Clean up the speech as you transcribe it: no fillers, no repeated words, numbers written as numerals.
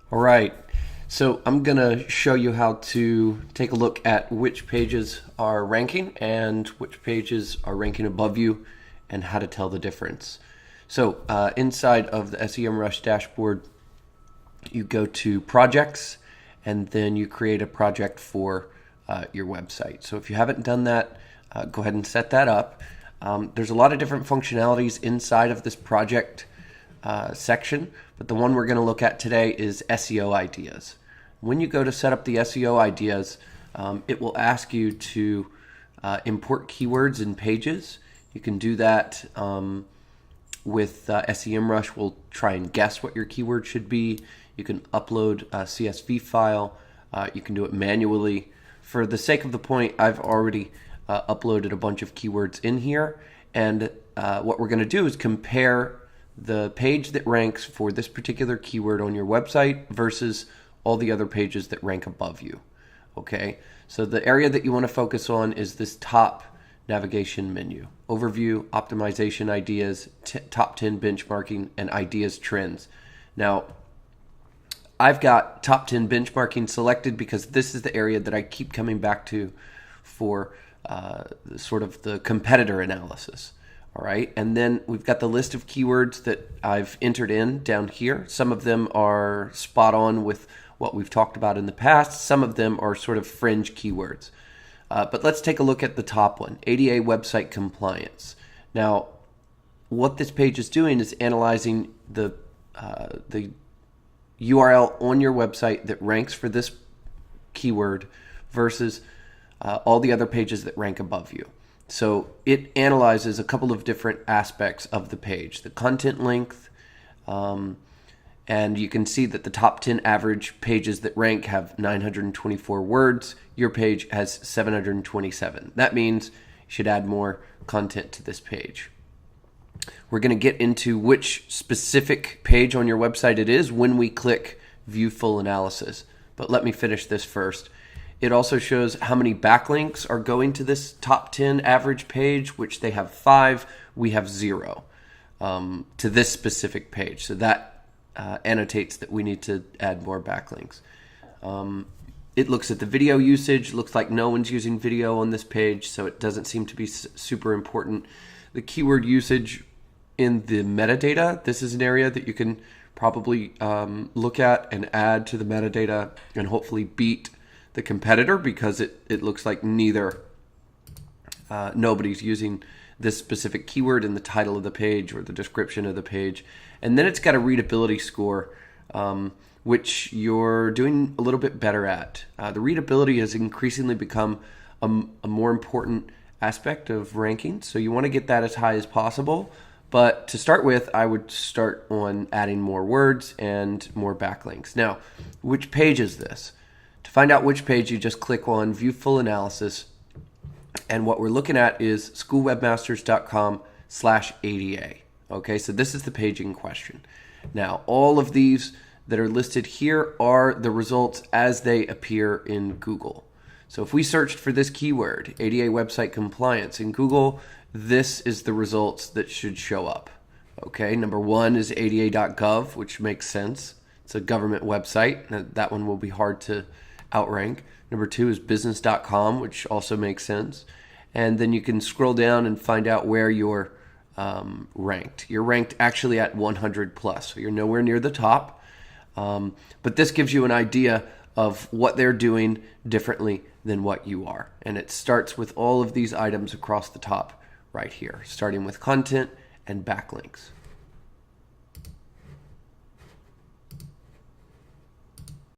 All right, so I'm going to show you how to take a look at which pages are ranking and which pages are ranking above you and how to tell the difference. So inside of the SEMrush dashboard, you go to projects and then you create a project for your website. So if you haven't done that, go ahead and set that up. There's a lot of different functionalities inside of this project section, but the one we're going to look at today is SEO ideas. When you go to set up the SEO ideas, it will ask you to import keywords in pages. You can do that with SEMrush. We'll try and guess what your keyword should be. You can upload a CSV file. You can do it manually. For the sake of the point, I've already uploaded a bunch of keywords in here, and what we're going to do is compare the page that ranks for this particular keyword on your website versus all the other pages that rank above you. Okay, so the area that you want to focus on is this top navigation menu: overview, optimization ideas, top 10 benchmarking, and ideas trends. Now, I've got top 10 benchmarking selected because this is the area that I keep coming back to for sort of the competitor analysis. All right, and then we've got the list of keywords that I've entered in down here. Some of them are spot on with what we've talked about in the past. Some of them are sort of fringe keywords. But let's take a look at the top one, ADA website compliance. Now, what this page is doing is analyzing the URL on your website that ranks for this keyword versus all the other pages that rank above you. So it analyzes a couple of different aspects of the page: the content length, and you can see that the top 10 average pages that rank have 924 words. Your page has 727. That means you should add more content to this page. We're going to get into which specific page on your website it is when we click View Full Analysis. But let me finish this first. It also shows how many backlinks are going to this top 10 average page, which they have 5. We have 0 to this specific page. So that annotates that we need to add more backlinks. It looks at the video usage. Looks like no one's using video on this page, so it doesn't seem to be super important. The keyword usage in the metadata, this is an area that you can probably look at and add to the metadata and hopefully beat the competitor, because it looks like nobody's using this specific keyword in the title of the page or the description of the page. And then it's got a readability score, which you're doing a little bit better at. The readability has increasingly become a more important aspect of ranking, so you want to get that as high as possible. But to start with, I would start on adding more words and more backlinks. Now, which page is this? To find out which page, you just click on View Full Analysis, and what we're looking at is schoolwebmasters.com/ADA. Okay, so this is the page in question. Now, all of these that are listed here are the results as they appear in Google. So if we searched for this keyword, ADA website compliance, in Google, this is the results that should show up. Okay, number 1 is ada.gov, which makes sense. It's a government website. That one will be hard to outrank. Number 2 is business.com, which also makes sense. And then you can scroll down and find out where you're ranked. You're ranked actually at 100 plus, so you're nowhere near the top. But this gives you an idea of what they're doing differently than what you are. And it starts with all of these items across the top right here, starting with content and backlinks.